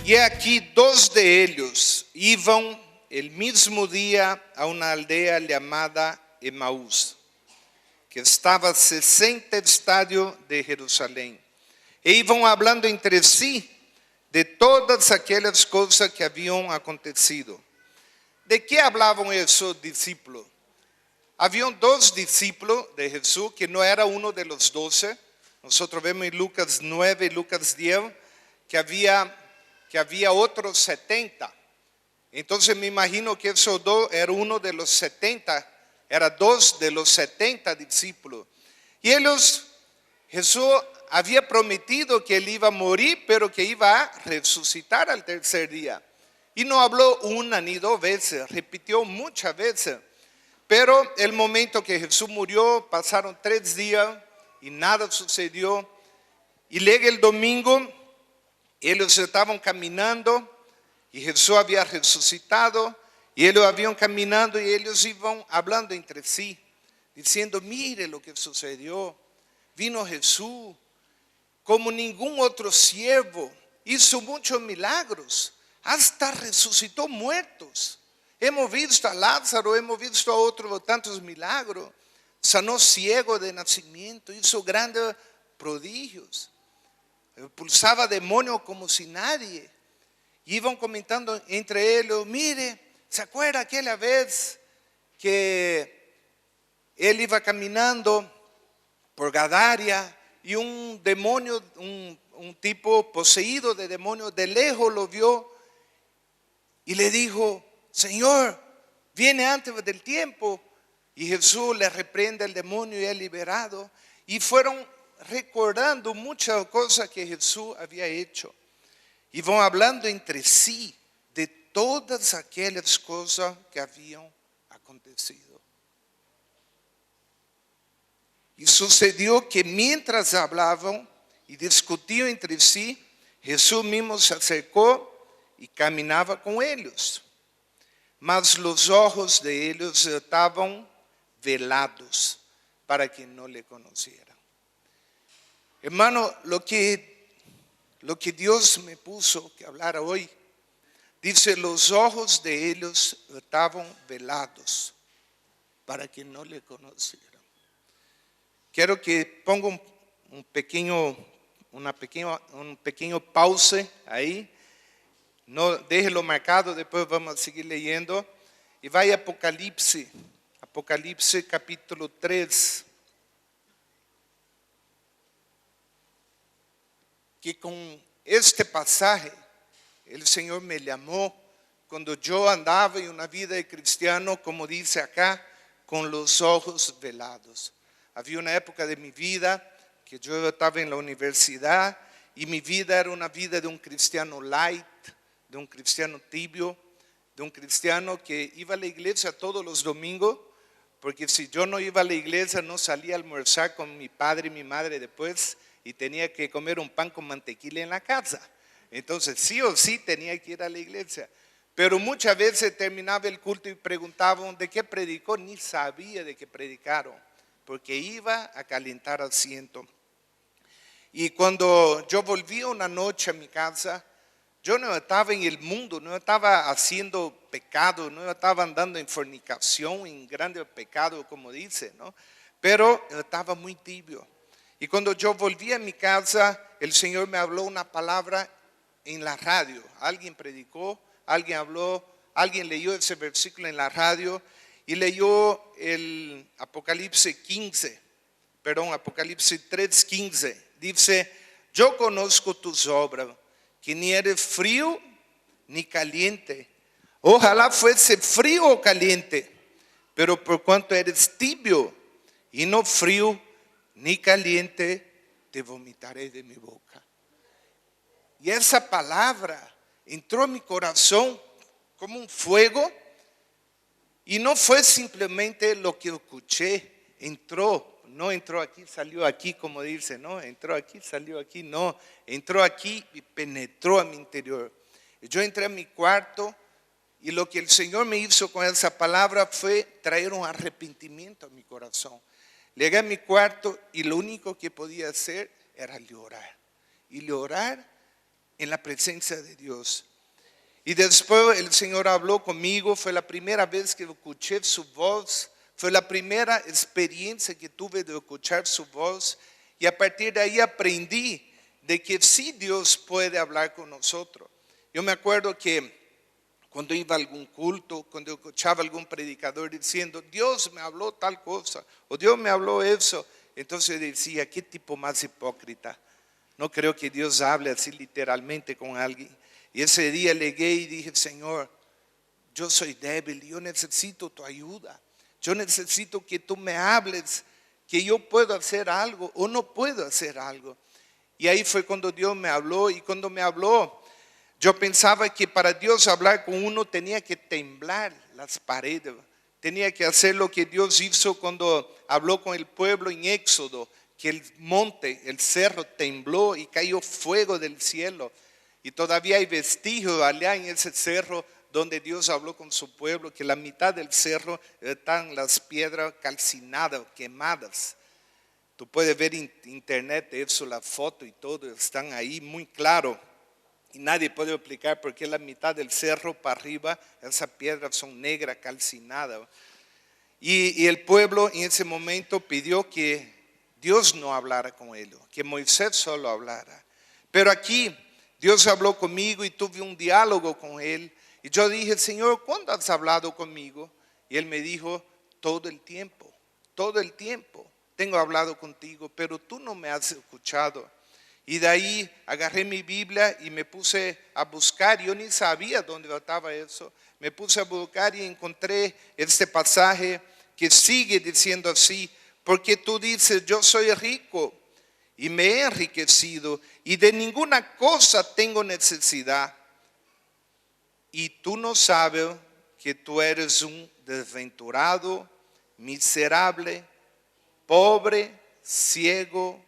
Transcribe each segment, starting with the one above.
Y aquí dos de ellos iban el mismo día a una aldea llamada Emaús, que estaba a 60 estadios de Jerusalén. E iban hablando entre sí de todas aquellas cosas que habían acontecido. ¿De qué hablaban esos discípulos? Habían dos discípulos de Jesús que no era uno de los 12. Nosotros vemos en Lucas 9 y Lucas 10 que había otros 70. Entonces me imagino que esos dos era uno de los 70, era dos de los 70 discípulos. Y ellos, Jesús había prometido que él iba a morir, pero que iba a resucitar al tercer día. Y no habló una ni dos veces, repitió muchas veces. Pero el momento que Jesús murió, pasaron 3 días y nada sucedió. Y llega el domingo, ellos estaban caminando y Jesús había resucitado. Y ellos habían caminando y ellos iban hablando entre sí, diciendo: mire lo que sucedió. Vino Jesús, como ningún otro siervo, hizo muchos milagros, hasta resucitó muertos. Hemos visto a Lázaro, hemos visto a otros tantos milagros. Sanó ciego de nacimiento, hizo grandes prodigios, expulsaba demonios como si nadie. Y iban comentando entre ellos: mire, ¿se acuerda aquella vez que él iba caminando por Gadaria y un demonio, un tipo poseído de demonios, de lejos lo vio y le dijo: Señor, viene antes del tiempo? Y Jesús le reprende al demonio y es liberado. Y fueron recordando muchas cosas que Jesús había hecho. Y van hablando entre sí de todas aquellas cosas que habían acontecido. Y sucedió que mientras hablaban y discutían entre sí, Jesús mismo se acercó y caminaba con ellos. Mas los ojos de ellos estaban velados para que no le conocieran. Hermano, lo que Dios me puso que hablar hoy, dice: los ojos de ellos estaban velados para que no le conocieran. Quiero que ponga un pequeño pause ahí. No, déjelo marcado, después vamos a seguir leyendo. Y vaya a Apocalipsis capítulo 3. Que con este pasaje el Señor me llamó cuando yo andaba en una vida de cristiano, como dice acá, con los ojos velados. Había una época de mi vida que yo estaba en la universidad y mi vida era una vida de un cristiano light, de un cristiano tibio, de un cristiano que iba a la iglesia todos los domingos, porque si yo no iba a la iglesia no salía a almorzar con mi padre y mi madre después y tenía que comer un pan con mantequilla en la casa. Entonces sí o sí tenía que ir a la iglesia. Pero muchas veces terminaba el culto y preguntaban de qué predicó, ni sabía de qué predicaron, porque iba a calentar asiento. Y cuando yo volví una noche a mi casa, yo no estaba en el mundo, no estaba haciendo pecado, no estaba andando en fornicación, en grande pecado, como dice, ¿no? Pero estaba muy tibio. Y cuando yo volví a mi casa, el Señor me habló una palabra en la radio. Alguien predicó, alguien habló, alguien leyó ese versículo en la radio y leyó el Apocalipsis 3:15. Dice: yo conozco tus obras, que ni eres frío ni caliente. Ojalá fuese frío o caliente, pero por cuanto eres tibio y no frío ni caliente, te vomitaré de mi boca. Y esa palabra entró en mi corazón como un fuego, y no fue simplemente lo que escuché, no entró aquí, salió aquí, como dice, no, entró aquí, salió aquí, no, entró aquí y penetró a mi interior. Yo entré a mi cuarto y lo que el Señor me hizo con esa palabra fue traer un arrepentimiento a mi corazón. Llegué a mi cuarto y lo único que podía hacer era llorar. Y llorar en la presencia de Dios. Y después el Señor habló conmigo, fue la primera vez que escuché su voz, fue la primera experiencia que tuve de escuchar su voz. Y a partir de ahí aprendí de que sí Dios puede hablar con nosotros. Yo me acuerdo que cuando iba a algún culto, cuando escuchaba a algún predicador diciendo, Dios me habló tal cosa, o Dios me habló eso, entonces decía, ¿qué tipo más hipócrita? No creo que Dios hable así literalmente con alguien. Y ese día llegué y dije, Señor, yo soy débil, yo necesito tu ayuda. Yo necesito que tú me hables, que yo puedo hacer algo o no puedo hacer algo. Y ahí fue cuando Dios me habló, y cuando me habló, yo pensaba que para Dios hablar con uno tenía que temblar las paredes, tenía que hacer lo que Dios hizo cuando habló con el pueblo en Éxodo, que el monte, el cerro tembló y cayó fuego del cielo. Y todavía hay vestigios allá en ese cerro donde Dios habló con su pueblo, que la mitad del cerro están las piedras calcinadas, quemadas. Tú puedes ver en internet eso, la foto y todo, están ahí muy claro. Y nadie puede explicar por qué la mitad del cerro para arriba, esas piedras son negras, calcinadas. Y el pueblo en ese momento pidió que Dios no hablara con ellos, que Moisés solo hablara. Pero aquí Dios habló conmigo y tuve un diálogo con él. Y yo dije, Señor, ¿cuándo has hablado conmigo? Y él me dijo, todo el tiempo tengo hablado contigo, pero tú no me has escuchado. Y de ahí agarré mi Biblia y me puse a buscar. Yo ni sabía dónde estaba eso. Me puse a buscar y encontré este pasaje que sigue diciendo así, porque tú dices, yo soy rico y me he enriquecido y de ninguna cosa tengo necesidad. Y tú no sabes que tú eres un desventurado, miserable, pobre, ciego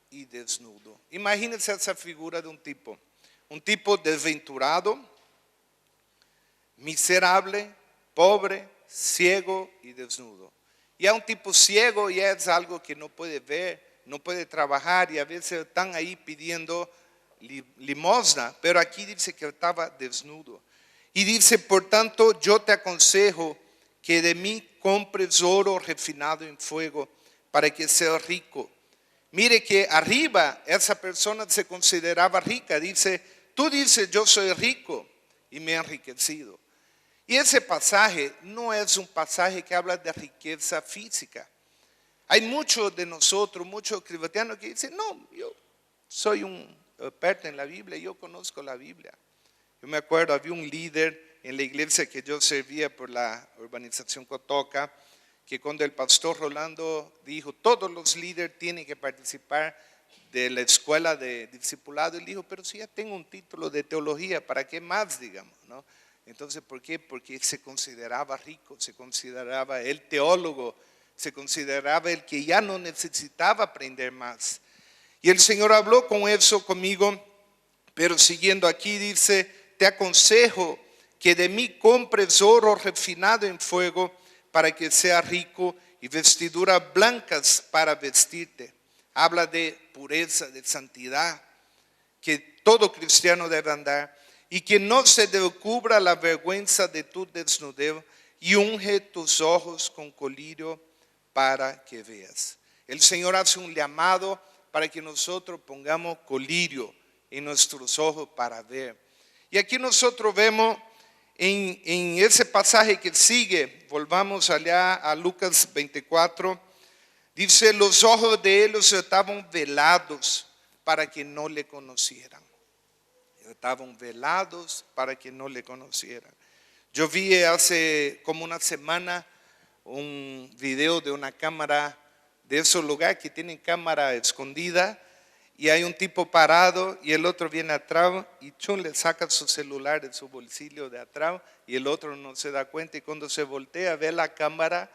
y desnudo. Imagínense esa figura de un tipo desventurado, miserable, pobre, ciego y desnudo. Y a un tipo ciego ya es algo que no puede ver, no puede trabajar, y a veces están ahí pidiendo limosna, pero aquí dice que estaba desnudo. Y dice, por tanto, yo te aconsejo que de mí compres oro refinado en fuego para que seas rico. Mire que arriba esa persona se consideraba rica. Dice, tú dices, yo soy rico y me he enriquecido. Y ese pasaje no es un pasaje que habla de riqueza física. Hay muchos de nosotros, muchos cristianos que dicen, no, yo soy un experto en la Biblia, yo conozco la Biblia. Yo me acuerdo, había un líder en la iglesia que yo servía por la urbanización Cotoca, que cuando el pastor Rolando dijo, todos los líderes tienen que participar de la escuela de discipulado, él dijo, pero si ya tengo un título de teología, ¿para qué más, digamos? ¿No? Entonces, ¿por qué? Porque se consideraba rico, se consideraba el teólogo, se consideraba el que ya no necesitaba aprender más. Y el Señor habló con eso conmigo, pero siguiendo aquí dice, te aconsejo que de mí compres oro refinado en fuego para que sea rico y vestiduras blancas para vestirte. Habla de pureza, de santidad, que todo cristiano debe andar, y que no se descubra la vergüenza de tu desnudez, y unge tus ojos con colirio para que veas. El Señor hace un llamado para que nosotros pongamos colirio en nuestros ojos para ver. Y aquí nosotros vemos en ese pasaje que sigue, volvamos allá a Lucas 24, dice, los ojos de ellos estaban velados para que no le conocieran. Estaban velados para que no le conocieran. Yo vi hace como una semana un video de una cámara, de esos lugares que tienen cámara escondida, y hay un tipo parado y el otro viene atrás y chun, le saca su celular de su bolsillo de atrás y el otro no se da cuenta, y cuando se voltea ve la cámara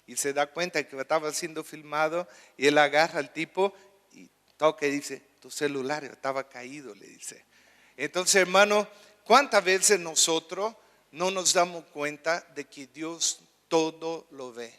y se da cuenta que estaba siendo filmado, y él agarra al tipo y toca y dice, tu celular estaba caído, le dice. Entonces, hermano, ¿cuántas veces nosotros no nos damos cuenta de que Dios todo lo ve?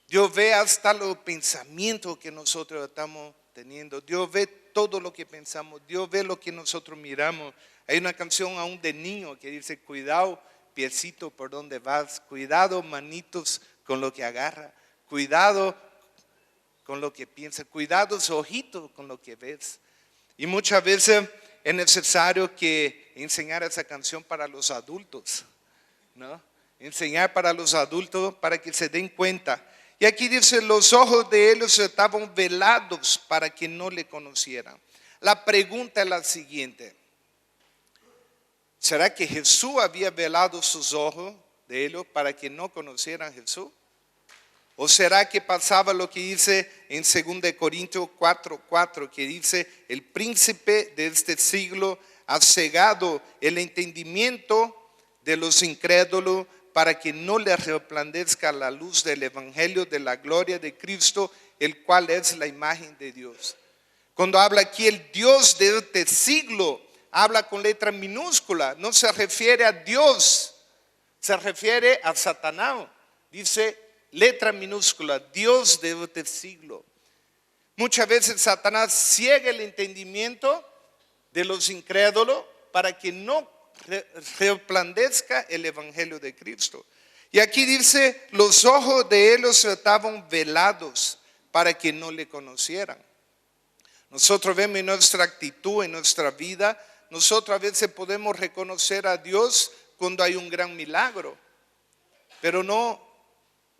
Dios ve hasta los pensamientos que nosotros estamos teniendo. Dios ve todo lo que pensamos, Dios ve lo que nosotros miramos. Hay una canción aún de niño que dice, cuidado piecito por donde vas, cuidado manitos con lo que agarra, cuidado con lo que piensa, cuidado ojitos con lo que ves. Y muchas veces es necesario que enseñar esa canción para los adultos, ¿no? Enseñar para los adultos para que se den cuenta. Y aquí dice, los ojos de ellos estaban velados para que no le conocieran. La pregunta es la siguiente. ¿Será que Jesús había velado sus ojos de ellos para que no conocieran a Jesús? ¿O será que pasaba lo que dice en 2 Corintios 4:4, que dice, el príncipe de este siglo ha cegado el entendimiento de los incrédulos para que no les resplandezca la luz del evangelio de la gloria de Cristo, el cual es la imagen de Dios? Cuando habla aquí el Dios de este siglo, habla con letra minúscula, no se refiere a Dios, se refiere a Satanás. Dice letra minúscula, Dios de este siglo. Muchas veces Satanás ciega el entendimiento de los incrédulos para que no resplandezca el evangelio de Cristo. Y aquí dice, los ojos de ellos estaban velados para que no le conocieran. Nosotros vemos en nuestra actitud, en nuestra vida, nosotros a veces podemos reconocer a Dios cuando hay un gran milagro, pero no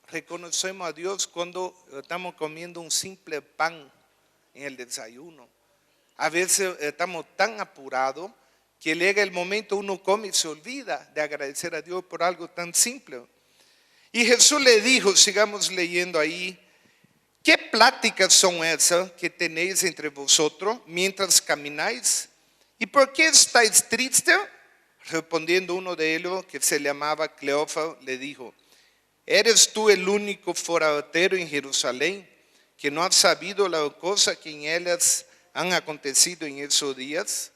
reconocemos a Dios cuando estamos comiendo un simple pan en el desayuno. A veces estamos tan apurados que llega el momento uno come y se olvida de agradecer a Dios por algo tan simple. Y Jesús le dijo, sigamos leyendo ahí, ¿qué pláticas son esas que tenéis entre vosotros mientras camináis? ¿Y por qué estáis tristes? Respondiendo uno de ellos, que se llamaba Cleófas, le dijo, ¿eres tú el único forastero en Jerusalén que no has sabido las cosas que en ellas han acontecido en esos días?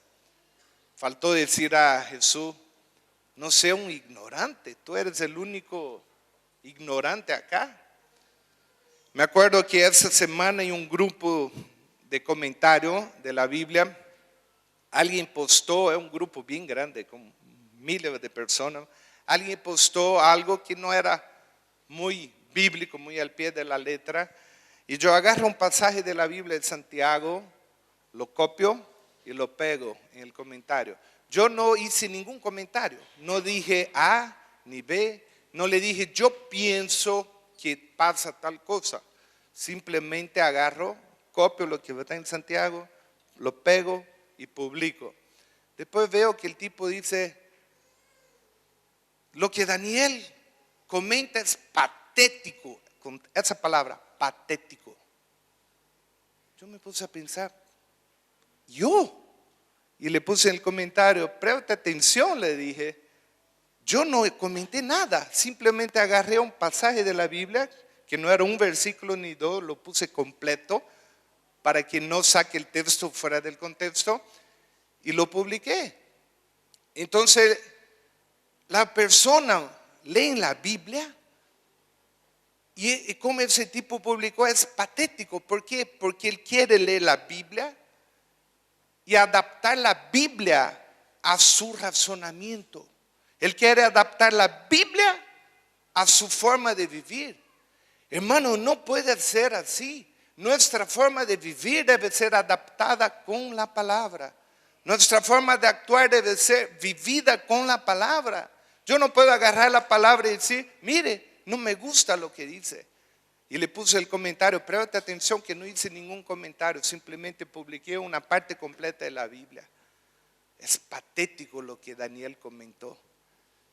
Faltó decir a Jesús, no sea un ignorante, tú eres el único ignorante acá. Me acuerdo que esa semana en un grupo de comentarios de la Biblia, alguien postó, es un grupo bien grande, con miles de personas, alguien postó algo que no era muy bíblico, muy al pie de la letra, y yo agarro un pasaje de la Biblia de Santiago, lo copio y lo pego en el comentario. Yo no hice ningún comentario, no dije A ni B, no le dije yo pienso que pasa tal cosa. Simplemente agarro, copio lo que está en Santiago, lo pego y publico. Después veo que el tipo dice, lo que Daniel comenta es patético, con esa palabra, patético. Yo me puse a pensar, ¿yo? Y le puse en el comentario, presta atención, le dije, yo no comenté nada, simplemente agarré un pasaje de la Biblia, que no era un versículo ni dos, lo puse completo, para que no saque el texto fuera del contexto, y lo publiqué. Entonces, la persona lee en la Biblia, y como ese tipo publicó, es patético. ¿Por qué? Porque él quiere leer la Biblia y adaptar la Biblia a su razonamiento. Él quiere adaptar la Biblia a su forma de vivir. Hermano, no puede ser así. Nuestra forma de vivir debe ser adaptada con la palabra. Nuestra forma de actuar debe ser vivida con la palabra. Yo no puedo agarrar la palabra y decir, mire, no me gusta lo que dice. Y le puse el comentario, presta atención que no hice ningún comentario, simplemente publiqué una parte completa de la Biblia. Es patético lo que Daniel comentó.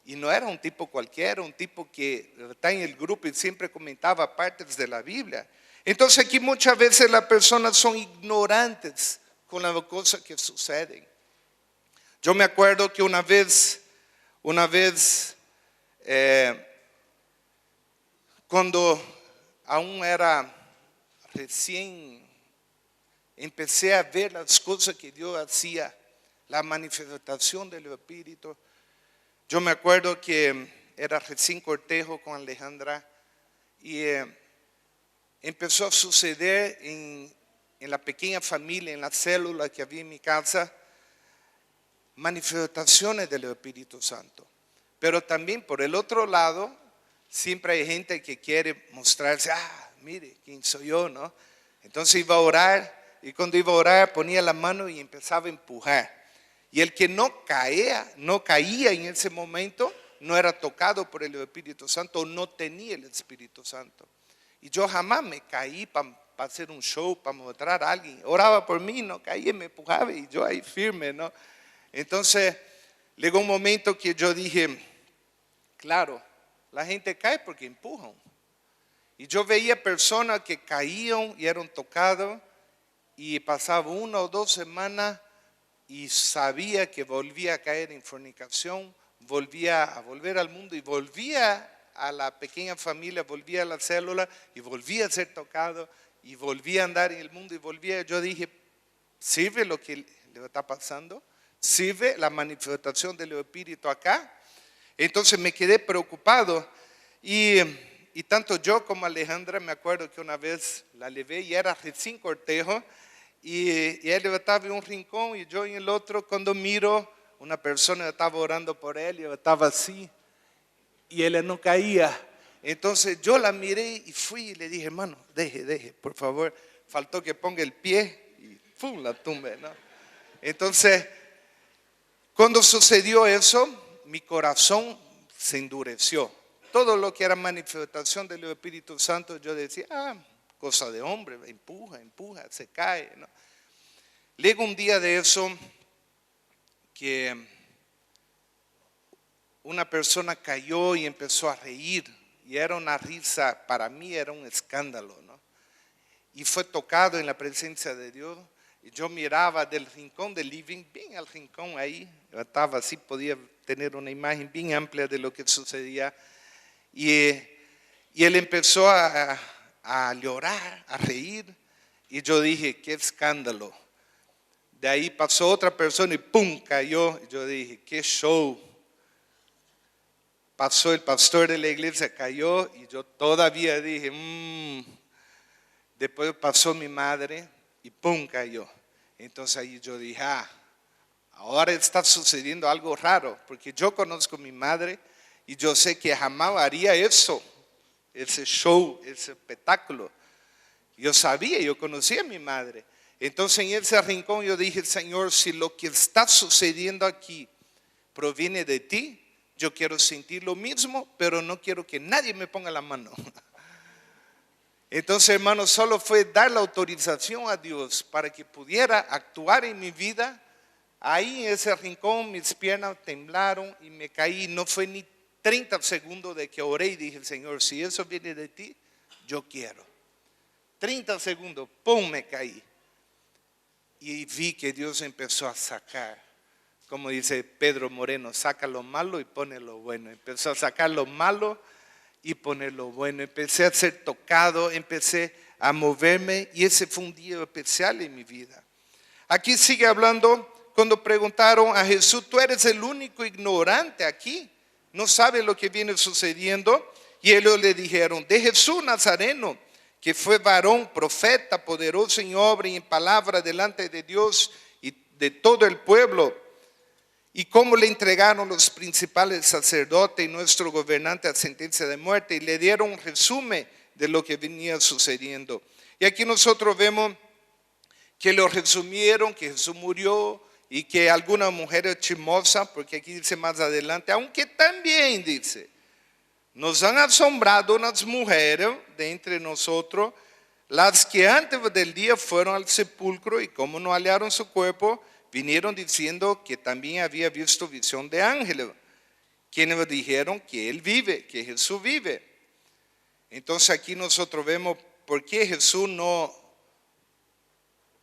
Y no era un tipo cualquiera, un tipo que está en el grupo y siempre comentaba partes de la Biblia. Entonces aquí muchas veces las personas son ignorantes con las cosas que suceden. Yo me acuerdo que una vez, cuando aún era recién, empecé a ver las cosas que Dios hacía, la manifestación del Espíritu. Yo me acuerdo que era recién cortejo con Alejandra y empezó a suceder en en la pequeña familia, en la célula que había en mi casa, manifestaciones del Espíritu Santo. Pero también por el otro lado, siempre hay gente que quiere mostrarse, mire, ¿quién soy yo? ¿No? Entonces iba a orar, y cuando iba a orar ponía la mano y empezaba a empujar. Y el que no caía en ese momento, no era tocado por el Espíritu Santo, o no tenía el Espíritu Santo. Y yo jamás me caí para hacer un show, para mostrar a alguien. Oraba por mí, no caía, me empujaba y yo ahí firme, ¿no? Entonces, llegó un momento que yo dije, claro, la gente cae porque empujan. Y yo veía personas que caían y eran tocados y pasaba 1 o 2 semanas y sabía que volvía a caer en fornicación, volvía a volver al mundo y volvía a la pequeña familia, volvía a la célula y volvía a ser tocado y volvía a andar en el mundo y volvía. Yo dije, ¿sirve lo que le está pasando? ¿Sirve la manifestación del Espíritu acá? Entonces me quedé preocupado y tanto yo como Alejandra, me acuerdo que una vez la llevé y era recién cortejo y él estaba en un rincón y yo en el otro. Cuando miro, una persona estaba orando por él y yo estaba así y él no caía. Entonces yo la miré y fui y le dije, hermano, deje, por favor. Faltó que ponga el pie y ¡pum!, la tumbé, ¿no? Entonces, cuando sucedió eso, mi corazón se endureció. Todo lo que era manifestación del Espíritu Santo, yo decía, cosa de hombre, empuja, se cae, ¿no? Luego un día de eso, que una persona cayó y empezó a reír, y era una risa, para mí era un escándalo, ¿no? Y fue tocado en la presencia de Dios. Y yo miraba del rincón del living, bien al rincón ahí, yo estaba así, podía tener una imagen bien amplia de lo que sucedía. Y él empezó a llorar, a reír, y yo dije, qué escándalo. De ahí pasó otra persona y ¡pum!, cayó. Y yo dije, qué show. Pasó el pastor de la iglesia, cayó, y yo todavía dije, Después pasó mi madre y ¡pum!, cayó. Entonces ahí yo dije, ahora está sucediendo algo raro, porque yo conozco a mi madre y yo sé que jamás haría eso, ese show, ese espectáculo. Yo sabía, yo conocía a mi madre. Entonces en ese rincón yo dije, Señor, si lo que está sucediendo aquí proviene de ti, yo quiero sentir lo mismo, pero no quiero que nadie me ponga la mano. Entonces, hermano, solo fue dar la autorización a Dios para que pudiera actuar en mi vida. Ahí en ese rincón mis piernas temblaron y me caí. No fue ni 30 segundos de que oré y dije, Señor, si eso viene de ti, yo quiero. 30 segundos, ¡pum!, me caí. Y vi que Dios empezó a sacar, como dice Pedro Moreno, saca lo malo y pone lo bueno. Empezó a sacar lo malo y poner lo bueno. Empecé a ser tocado, empecé a moverme y ese fue un día especial en mi vida. Aquí sigue hablando cuando preguntaron a Jesús, tú eres el único ignorante aquí, no sabes lo que viene sucediendo. Y ellos le dijeron, de Jesús Nazareno, que fue varón, profeta, poderoso en obra y en palabra delante de Dios y de todo el pueblo. Y cómo le entregaron los principales sacerdotes y nuestro gobernante a sentencia de muerte y le dieron un resumen de lo que venía sucediendo. Y aquí nosotros vemos que lo resumieron, que Jesús murió y que algunas mujeres chismosas, porque aquí dice más adelante, aunque también dice, nos han asombrado unas mujeres de entre nosotros, las que antes del día fueron al sepulcro y como no hallaron su cuerpo, vinieron diciendo que también había visto visión de ángeles, quienes dijeron que Él vive, que Jesús vive. Entonces aquí nosotros vemos por qué Jesús no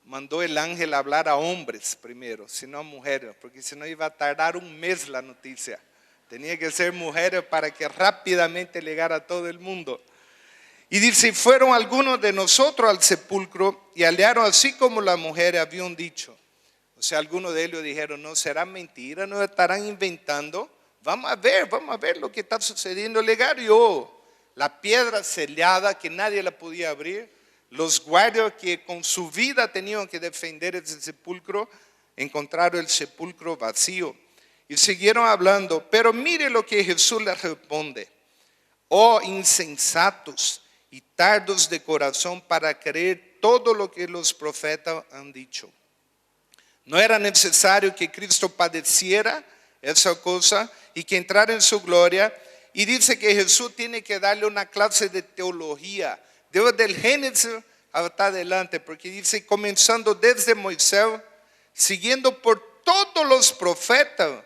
mandó el ángel a hablar a hombres primero, sino a mujeres, porque si no iba a tardar un mes la noticia. Tenía que ser mujeres para que rápidamente llegara a todo el mundo. Y dice, fueron algunos de nosotros al sepulcro y hallaron así como las mujeres habían dicho. O sea, algunos de ellos dijeron, no, será mentira, no estarán inventando. Vamos a ver lo que está sucediendo. Llegaron la piedra sellada que nadie la podía abrir. Los guardias que con su vida tenían que defender ese sepulcro, encontraron el sepulcro vacío. Y siguieron hablando, pero mire lo que Jesús les responde. Oh insensatos y tardos de corazón para creer todo lo que los profetas han dicho. No era necesario que Cristo padeciera esa cosa y que entrara en su gloria. Y dice que Jesús tiene que darle una clase de teología, desde el Génesis hasta adelante, porque dice comenzando desde Moisés, siguiendo por todos los profetas,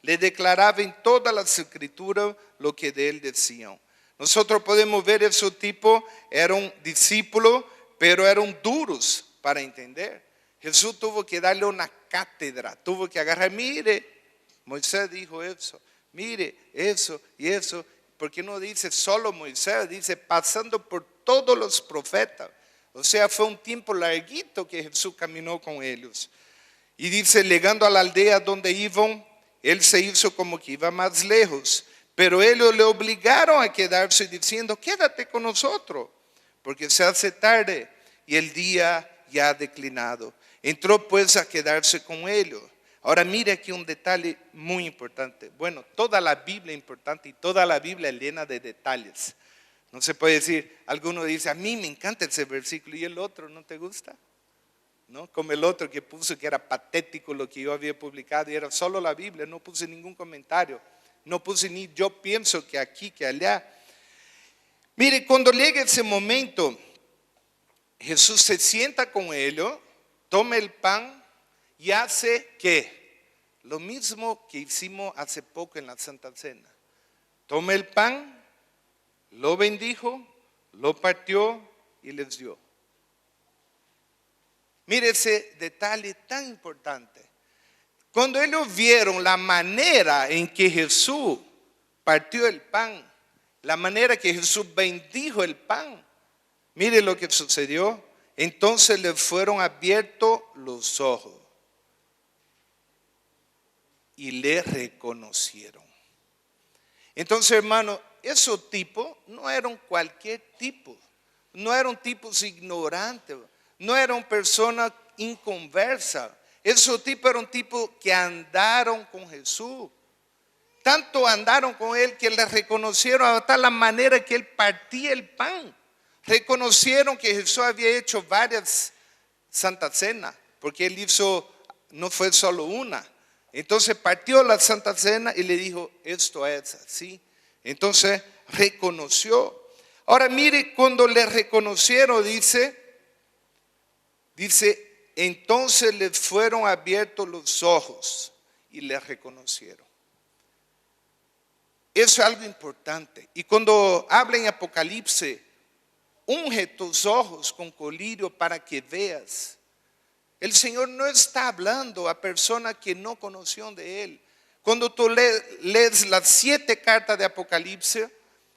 le declaraba en todas las escrituras lo que de él decían. Nosotros podemos ver esos tipos, eran discípulos, pero eran duros para entender. Jesús tuvo que darle una cátedra, tuvo que agarrar, mire, Moisés dijo eso, mire, eso y eso, porque no dice solo Moisés, dice pasando por todos los profetas. O sea, fue un tiempo larguito que Jesús caminó con ellos. Y dice, llegando a la aldea donde iban, él se hizo como que iba más lejos, pero ellos le obligaron a quedarse diciendo, quédate con nosotros, porque se hace tarde y el día ya ha declinado. Entró pues a quedarse con ellos. Ahora mire aquí un detalle muy importante. Bueno, toda la Biblia es importante y toda la Biblia es llena de detalles. No se puede decir, alguno dice, a mí me encanta ese versículo y el otro no te gusta. ¿No? Como el otro que puso que era patético lo que yo había publicado y era solo la Biblia, no puse ningún comentario, no puse ni yo pienso que aquí, que allá. Mire, cuando llega ese momento, Jesús se sienta con ellos, toma el pan y hace ¿qué? Lo mismo que hicimos hace poco en la Santa Cena. Toma el pan, lo bendijo, lo partió y les dio. Mire ese detalle tan importante. Cuando ellos vieron la manera en que Jesús partió el pan, la manera que Jesús bendijo el pan, mire lo que sucedió. Entonces le fueron abiertos los ojos y le reconocieron. Entonces, hermano, esos tipos no eran cualquier tipo, no eran tipos ignorantes. No eran personas inconversas. Esos tipos eran tipos que andaron con Jesús. Tanto andaron con él que le reconocieron hasta la manera que él partía el pan. Reconocieron que Jesús había hecho varias Santa Cena, porque él hizo, no fue solo una. Entonces partió la Santa Cena y le dijo, esto es así. Entonces reconoció. Ahora mire, cuando le reconocieron, dice, entonces les fueron abiertos los ojos y les reconocieron. Eso es algo importante. Y cuando habla en Apocalipsis, unge tus ojos con colirio para que veas. El Señor no está hablando a personas que no conocieron de Él. Cuando tú lees las 7 cartas de Apocalipsis,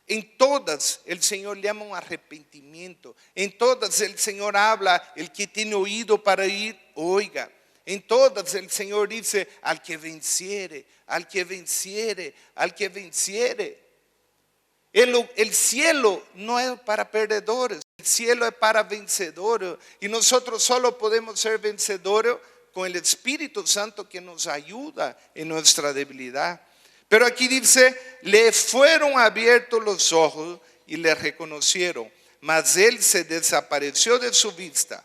en todas el Señor llama un arrepentimiento. En todas el Señor habla, el que tiene oído para oír, oiga. En todas el Señor dice, al que venciere, al que venciere, al que venciere. El cielo no es para perdedores, el cielo es para vencedores. Y nosotros solo podemos ser vencedores con el Espíritu Santo que nos ayuda en nuestra debilidad. Pero aquí dice, le fueron abiertos los ojos y le reconocieron, mas él se desapareció de su vista.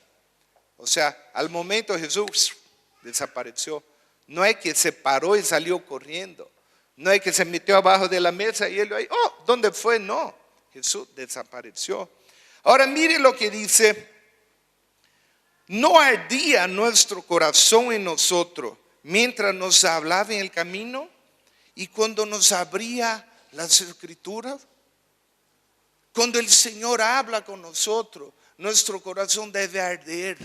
O sea, al momento Jesús desapareció. No es que se paró y salió corriendo. No es que se metió abajo de la mesa y él ahí, oh, ¿dónde fue? No, Jesús desapareció. Ahora mire lo que dice, no ardía nuestro corazón en nosotros mientras nos hablaba en el camino. Y cuando nos abría las escrituras, cuando el Señor habla con nosotros, nuestro corazón debe arder.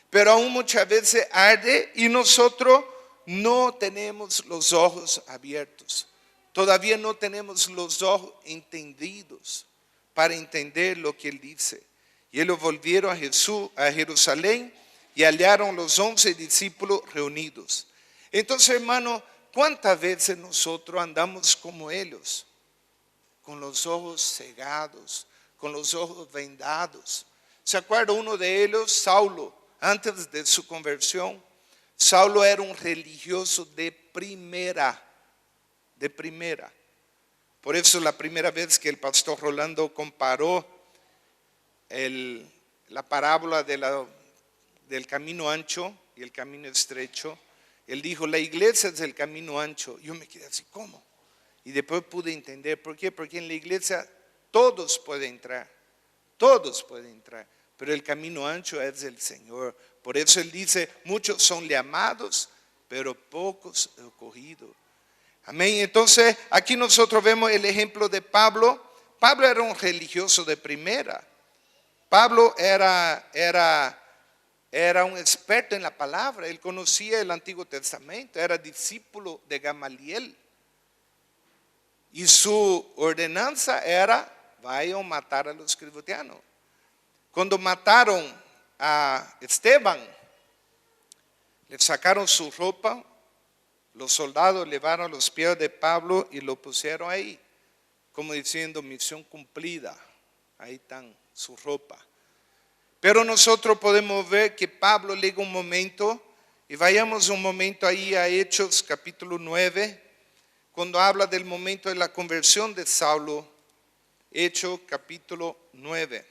Pero aún muchas veces arde y nosotros no tenemos los ojos abiertos. Todavía no tenemos los ojos entendidos para entender lo que Él dice. Y ellos volvieron a Jerusalén y hallaron los 11 discípulos reunidos. Entonces, hermano, ¿cuántas veces nosotros andamos como ellos? Con los ojos cegados, con los ojos vendados. ¿Se acuerda uno de ellos? Saulo, antes de su conversión. Saulo era un religioso de primera. Por eso la primera vez que el pastor Rolando comparó la parábola del camino ancho y el camino estrecho, él dijo, la iglesia es el camino ancho. Yo me quedé así, ¿cómo? Y después pude entender, ¿por qué? Porque en la iglesia todos pueden entrar, pero el camino ancho es el Señor. Por eso él dice, muchos son llamados, pero pocos escogidos. Amén. Entonces, aquí nosotros vemos el ejemplo de Pablo. Pablo era un religioso de primera. Pablo era un experto en la palabra. Él conocía el Antiguo Testamento, era discípulo de Gamaliel. Y su ordenanza era, vayan a matar a los cristianos. Cuando mataron a Esteban, le sacaron su ropa, los soldados llevaron los pies de Pablo y lo pusieron ahí, como diciendo misión cumplida. Ahí están su ropa. Pero nosotros podemos ver que Pablo llega un momento, y vayamos un momento ahí a Hechos capítulo 9, cuando habla del momento de la conversión de Saulo. Hechos capítulo 9.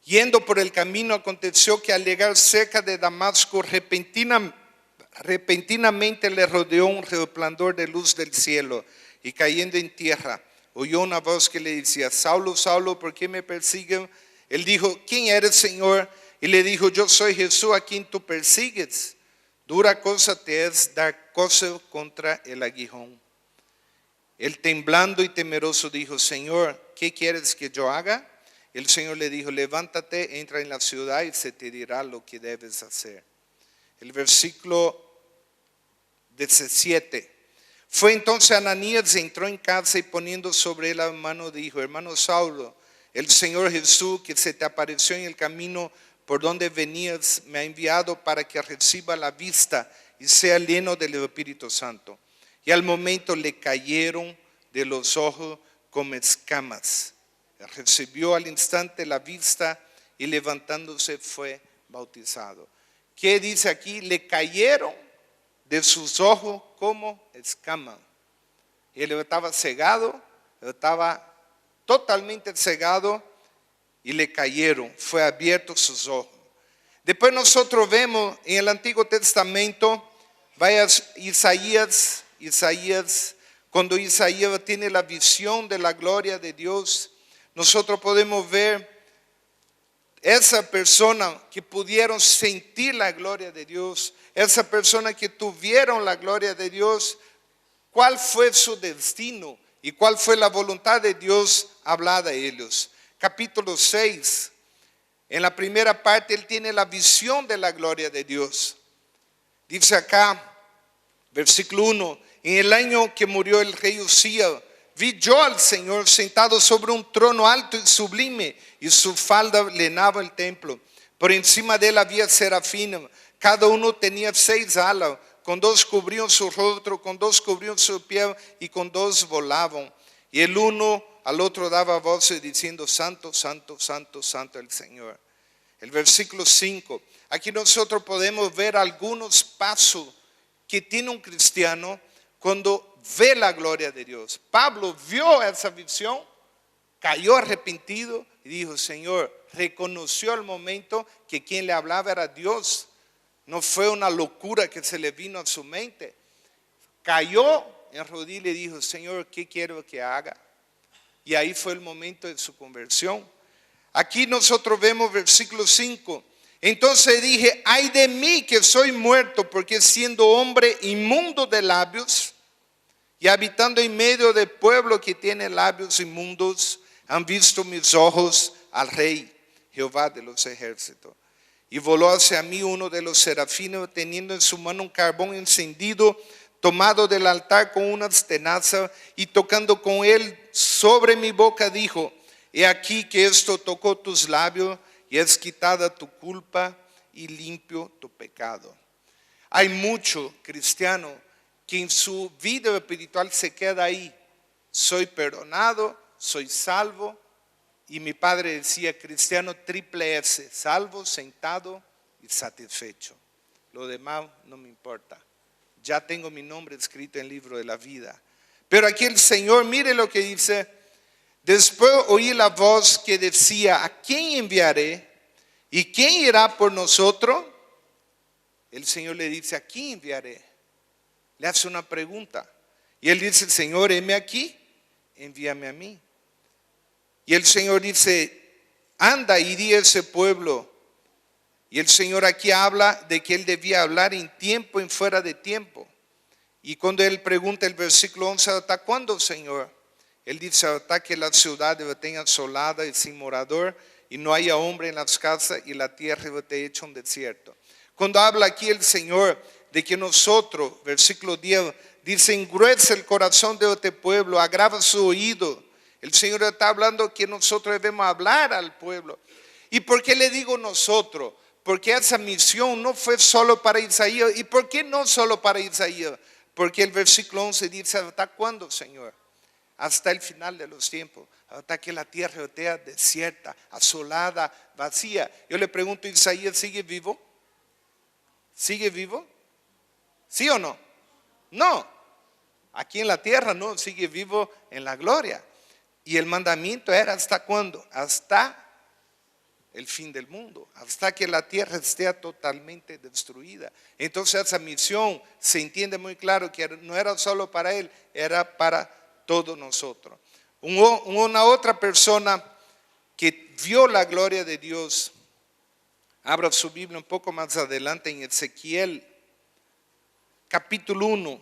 Yendo por el camino, aconteció que al llegar cerca de Damasco, repentinamente le rodeó un resplandor de luz del cielo, y cayendo en tierra, oyó una voz que le decía, Saulo, Saulo, ¿por qué me persigues? Él dijo, ¿quién eres, Señor? Y le dijo, yo soy Jesús a quien tú persigues. Dura cosa te es dar coces contra el aguijón. Él temblando y temeroso dijo, Señor, ¿qué quieres que yo haga? El Señor le dijo, levántate, entra en la ciudad y se te dirá lo que debes hacer. El versículo 17. Fue entonces Ananías, entró en casa y poniendo sobre él la mano dijo, hermano Saulo, el Señor Jesús que se te apareció en el camino por donde venías me ha enviado para que reciba la vista y sea lleno del Espíritu Santo. Y al momento le cayeron de los ojos como escamas. Recibió al instante la vista y levantándose fue bautizado. ¿Qué dice aquí? Le cayeron de sus ojos como escamas. Él estaba cegado, estaba totalmente cegado y le cayeron, fue abierto sus ojos. Después nosotros vemos en el Antiguo Testamento, vaya Isaías, cuando Isaías tiene la visión de la gloria de Dios, nosotros podemos ver esa persona que pudieron sentir la gloria de Dios, esa persona que tuvieron la gloria de Dios, cuál fue su destino y cuál fue la voluntad de Dios hablada a ellos. Capítulo 6, en la primera parte él tiene la visión de la gloria de Dios. Dice acá, versículo 1, en el año que murió el rey Usías, vi yo al Señor sentado sobre un trono alto y sublime, y su falda llenaba el templo. Por encima de él había serafines, cada uno tenía 6 alas, con 2 cubrían su rostro, con 2 cubrían su pie y con 2 volaban. Y el uno al otro daba voces diciendo, Santo, Santo, Santo, Santo el Señor. El versículo 5, aquí nosotros podemos ver algunos pasos que tiene un cristiano cuando ve la gloria de Dios. Pablo vio esa visión, cayó arrepentido y dijo, Señor, reconoció el momento que quien le hablaba era Dios. No fue una locura que se le vino a su mente. Cayó en rodillas y dijo, Señor, ¿qué quiero que haga? Y ahí fue el momento de su conversión. Aquí nosotros vemos versículo 5. Entonces dije, ay de mí que soy muerto, porque siendo hombre inmundo de labios y habitando en medio del pueblo que tiene labios inmundos, han visto mis ojos al Rey, Jehová de los ejércitos. Y voló hacia mí uno de los serafines, teniendo en su mano un carbón encendido, tomado del altar con unas tenazas, y tocando con él sobre mi boca, dijo, he aquí que esto tocó tus labios, y es quitada tu culpa y limpio tu pecado. Hay mucho cristiano que en su vida espiritual se queda ahí. Soy perdonado, soy salvo, y mi padre decía cristiano triple S, salvo, sentado y satisfecho. Lo demás no me importa. Ya tengo mi nombre escrito en el libro de la vida. Pero aquí el Señor, mire lo que dice. Después oí la voz que decía, ¿a quién enviaré? ¿Y quién irá por nosotros? El Señor le dice, ¿a quién enviaré? Le hace una pregunta. Y él dice, Señor, heme aquí, envíame a mí. Y el Señor dice, anda y di a ese pueblo. Y el Señor aquí habla de que él debía hablar en tiempo y fuera de tiempo. Y cuando él pregunta el versículo 11, ¿hasta cuándo, Señor? Él dice, hasta que la ciudad esté asolada y sin morador, y no haya hombre en las casas, y la tierra esté hecha un desierto. Cuando habla aquí el Señor de que nosotros, versículo 10, dice, engruesa el corazón de este pueblo, agrava su oído. El Señor está hablando que nosotros debemos hablar al pueblo. ¿Y por qué le digo nosotros? Porque esa misión no fue solo para Isaías. ¿Y por qué no solo para Isaías? Porque el versículo 11 dice, ¿hasta cuándo, Señor? Hasta el final de los tiempos, hasta que la tierra esté desierta, asolada, vacía. Yo le pregunto, ¿Isaías sigue vivo? ¿Sigue vivo? ¿Sí o no? No. Aquí en la tierra no, sigue vivo en la gloria. Y el mandamiento era ¿hasta cuándo? Hasta el fin del mundo, hasta que la tierra esté totalmente destruida. Entonces esa misión se entiende muy claro que no era solo para él, era para todos nosotros. Una otra persona que vio la gloria de Dios, abra su Biblia un poco más adelante en Ezequiel capítulo 1.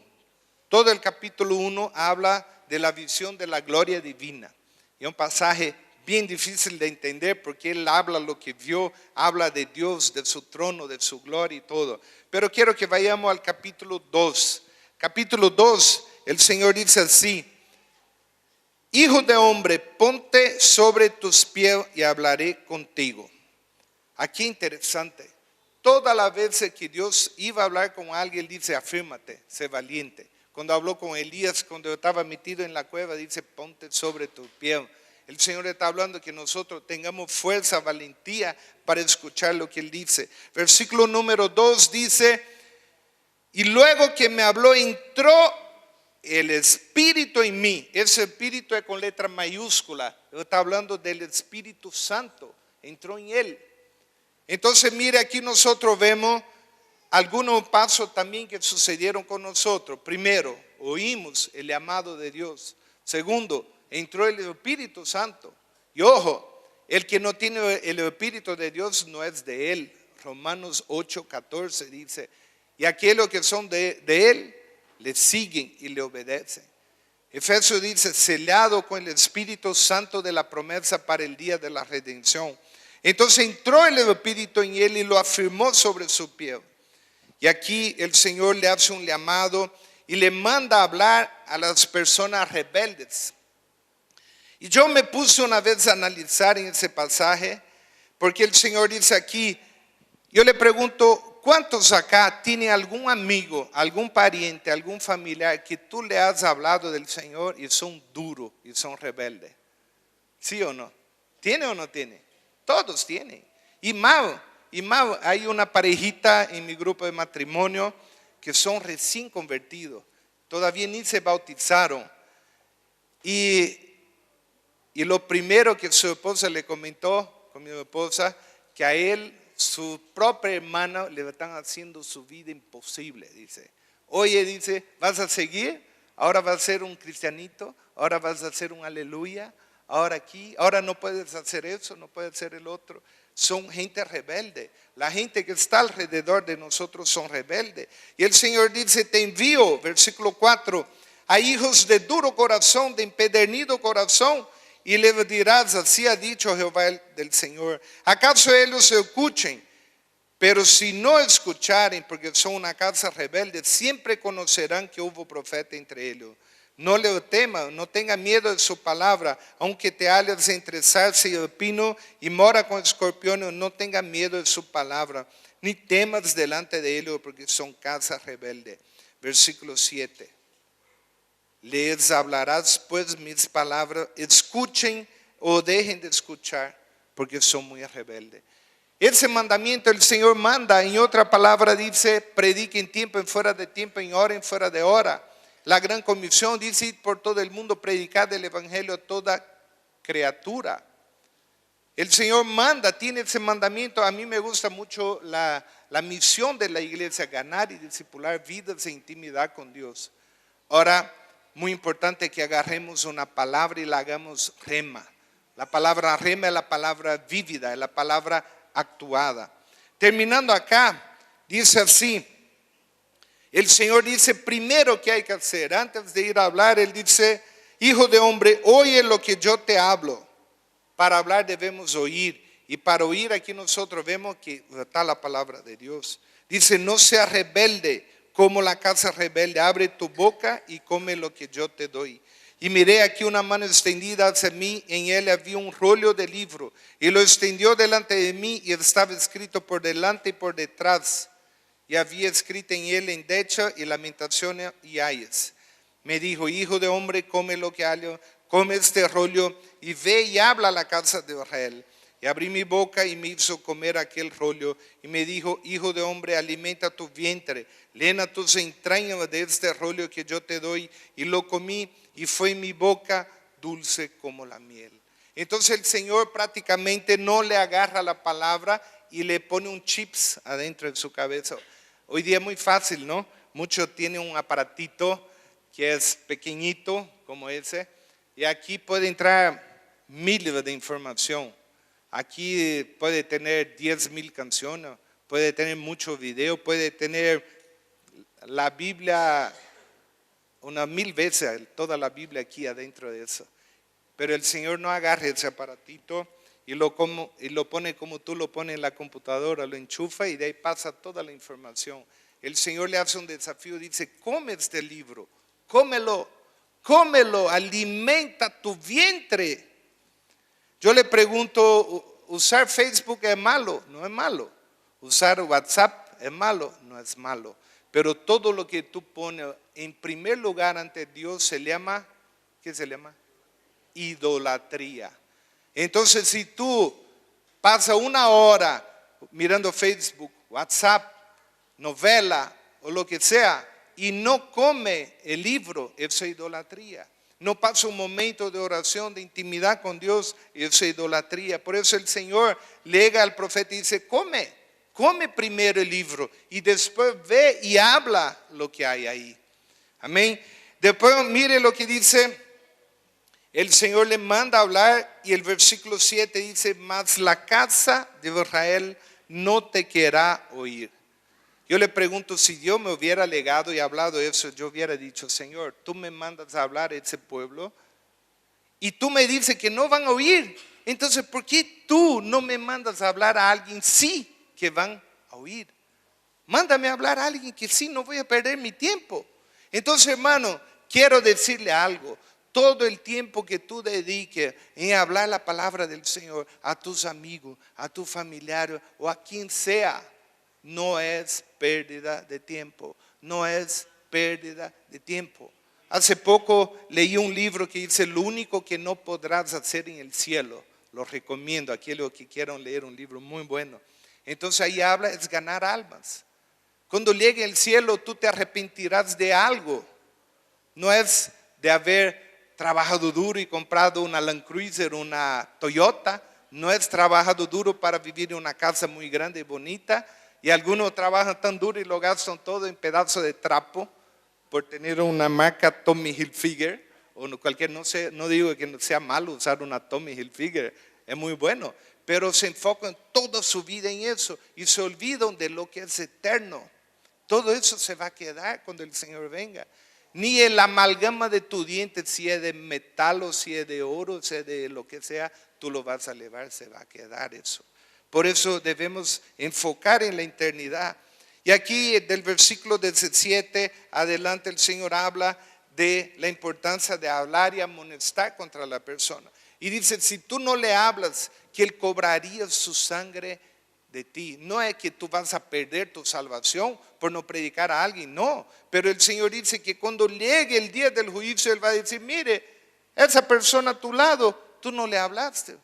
Todo el capítulo 1 habla de la visión de la gloria divina. Y un pasaje bien difícil de entender porque él habla lo que vio, habla de Dios, de su trono, de su gloria y todo. Pero quiero que vayamos al capítulo 2. Capítulo 2, el Señor dice así: Hijo de hombre, ponte sobre tus pies y hablaré contigo. Aquí interesante. Todas las veces que Dios iba a hablar con alguien, dice, afírmate, sé valiente. Cuando habló con Elías, cuando estaba metido en la cueva, dice, ponte sobre tus pies. El Señor está hablando que nosotros tengamos fuerza, valentía para escuchar lo que Él dice. Versículo número 2 dice, y luego que me habló, entró el Espíritu en mí. Ese Espíritu es con letra mayúscula. Está hablando del Espíritu Santo. Entró en Él. Entonces mire, aquí nosotros vemos algunos pasos también que sucedieron con nosotros. Primero, oímos el llamado de Dios. Segundo, entró el Espíritu Santo. Y ojo, el que no tiene el Espíritu de Dios no es de Él. Romanos 8:14 dice, y aquellos que son de Él le siguen y le obedecen. Efesios dice, sellado con el Espíritu Santo de la promesa para el día de la redención. Entonces entró el Espíritu en él y lo afirmó sobre su pie. Y aquí el Señor le hace un llamado y le manda a hablar a las personas rebeldes. Y yo me puse una vez a analizar en ese pasaje, porque el Señor dice aquí, yo le pregunto, ¿cuántos acá tienen algún amigo, algún pariente, algún familiar que tú le has hablado del Señor y son duros y son rebeldes? ¿Sí o no? ¿Tiene o no tiene? Todos tienen. Y más, hay una parejita en mi grupo de matrimonio que son recién convertidos. Todavía ni se bautizaron. Y lo primero que su esposa le comentó con mi esposa, que a él, su propia hermana, le están haciendo su vida imposible. Dice, oye, dice, ¿vas a seguir? Ahora vas a ser un cristianito, ahora vas a hacer un aleluya. Ahora aquí, ahora no puedes hacer eso, no puedes hacer el otro. Son gente rebelde. La gente que está alrededor de nosotros son rebeldes. Y el Señor dice, te envío, versículo 4, a hijos de duro corazón, de empedernido corazón, y le dirás, así ha dicho Jehová del Señor, ¿acaso ellos escuchen? Pero si no escucharen, porque son una casa rebelde, siempre conocerán que hubo profeta entre ellos. No le temas, no tenga miedo de su palabra, aunque te halles entre zarza y espino y mora con escorpiones, no tenga miedo de su palabra, ni temas delante de ellos, porque son casa rebelde. Versículo 7. Les hablarás pues mis palabras, escuchen o dejen de escuchar porque son muy rebeldes. Ese mandamiento el Señor manda, en otra palabra dice, prediquen en tiempo, en fuera de tiempo, en hora, en fuera de hora. La gran comisión dice, ir por todo el mundo, predicar el evangelio a toda criatura. El Señor manda, tiene ese mandamiento. A mí me gusta mucho la misión de la iglesia, ganar y discipular vidas de intimidad con Dios. Ahora, muy importante que agarremos una palabra y la hagamos rema. La palabra rema es la palabra vívida, es la palabra actuada. Terminando acá, dice así, el Señor dice primero que hay que hacer, antes de ir a hablar, Él dice, hijo de hombre, oye lo que yo te hablo. Para hablar debemos oír, y para oír aquí nosotros vemos que está la palabra de Dios. Dice, no seas rebelde como la casa rebelde, abre tu boca y come lo que yo te doy. Y miré aquí una mano extendida hacia mí, en él había un rollo de libro, y lo extendió delante de mí, y estaba escrito por delante y por detrás, y había escrito en él endecha y lamentaciones y ayes. Me dijo, hijo de hombre, come lo que hallo, come este rollo, y ve y habla a la casa de Israel. Y abrí mi boca y me hizo comer aquel rollo, y me dijo, hijo de hombre, alimenta tu vientre, llena tus entrañas de este rollo que yo te doy, y lo comí, y fue mi boca dulce como la miel. Entonces el Señor prácticamente no le agarra la palabra y le pone un chips adentro de su cabeza. Hoy día es muy fácil, ¿no? Muchos tienen un aparatito que es pequeñito como ese, y aquí puede entrar miles de información. Aquí puede tener 10,000 canciones, puede tener muchos videos, puede tener la Biblia unas 1000 veces, toda la Biblia aquí adentro de eso. Pero el Señor no agarra ese aparatito y lo pone como tú lo pones en la computadora, lo enchufa y de ahí pasa toda la información. El Señor le hace un desafío, dice, come este libro, cómelo, alimenta tu vientre. Yo le pregunto, ¿usar Facebook es malo? No es malo. ¿Usar WhatsApp es malo? No es malo. Pero todo lo que tú pones en primer lugar ante Dios se llama, ¿qué se llama? Idolatría. Entonces si tú pasas una hora mirando Facebook, WhatsApp, novela o lo que sea y no come el libro, eso es idolatría. No pasa un momento de oración, de intimidad con Dios, eso es idolatría. Por eso el Señor le llega al profeta y dice, come primero el libro y después ve y habla lo que hay ahí. Amén. Después mire lo que dice, el Señor le manda a hablar y el versículo 7 dice, mas la casa de Israel no te querrá oír. Yo le pregunto, si Dios me hubiera legado y hablado eso, yo hubiera dicho, Señor, tú me mandas a hablar a ese pueblo y tú me dices que no van a oír. Entonces, ¿por qué tú no me mandas a hablar a alguien sí que van a oír? Mándame a hablar a alguien que sí, no voy a perder mi tiempo. Entonces, hermano, quiero decirle algo. Todo el tiempo que tú dediques en hablar la palabra del Señor a tus amigos, a tus familiares o a quien sea, no es pérdida de tiempo, no es pérdida de tiempo. Hace poco leí un libro que dice, lo único que no podrás hacer en el cielo, lo recomiendo a aquellos que quieran leer un libro muy bueno. Entonces ahí habla, es ganar almas. Cuando llegue el cielo tú te arrepentirás de algo, no es de haber trabajado duro y comprado una Land Cruiser, una Toyota, no es trabajado duro para vivir en una casa muy grande y bonita, y algunos trabajan tan duro y lo gastan todo en pedazos de trapo por tener una marca Tommy Hilfiger o cualquier, no digo que no sea malo usar una Tommy Hilfiger, es muy bueno, pero se enfocan toda su vida en eso y se olvidan de lo que es eterno. Todo eso se va a quedar cuando el Señor venga. Ni el amalgama de tu diente, si es de metal o si es de oro, si es de lo que sea, tú lo vas a llevar, se va a quedar eso. Por eso debemos enfocar en la eternidad. Y aquí del versículo 17 adelante el Señor habla de la importancia de hablar y amonestar contra la persona. Y dice, si tú no le hablas, que Él cobraría su sangre de ti. No es que tú vas a perder tu salvación por no predicar a alguien, no. Pero el Señor dice que cuando llegue el día del juicio, Él va a decir, mire, esa persona a tu lado, tú no le hablaste.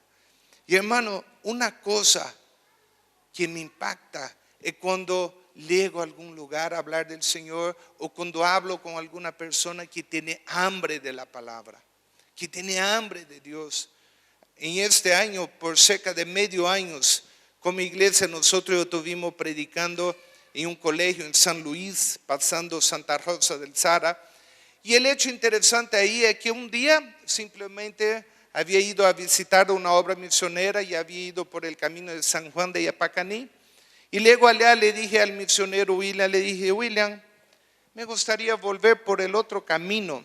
Y hermano, una cosa que me impacta es cuando llego a algún lugar a hablar del Señor o cuando hablo con alguna persona que tiene hambre de la palabra, que tiene hambre de Dios. En este año, por cerca de medio año, como iglesia nosotros estuvimos predicando en un colegio en San Luis, pasando Santa Rosa del Sara. Y el hecho interesante ahí es que un día simplemente había ido a visitar una obra misionera y había ido por el camino de San Juan de Yapacaní. Y luego allá le dije al misionero William, le dije, William, me gustaría volver por el otro camino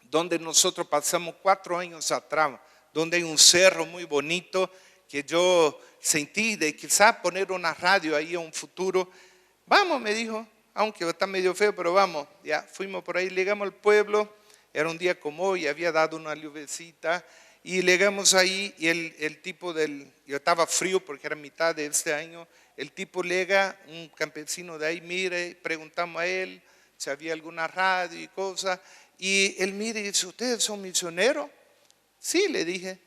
donde nosotros pasamos 4 años atrás, donde hay un cerro muy bonito que yo sentí de quizás poner una radio ahí en un futuro. Vamos, me dijo, aunque está medio feo, pero vamos. Ya fuimos por ahí, llegamos al pueblo, era un día como hoy, había dado una lluvecita y llegamos ahí y el tipo yo estaba frío porque era mitad de este año, el tipo llega, un campesino de ahí, mire, preguntamos a él si había alguna radio y cosas, y él mire y dice, ¿ustedes son misioneros? Sí, le dije,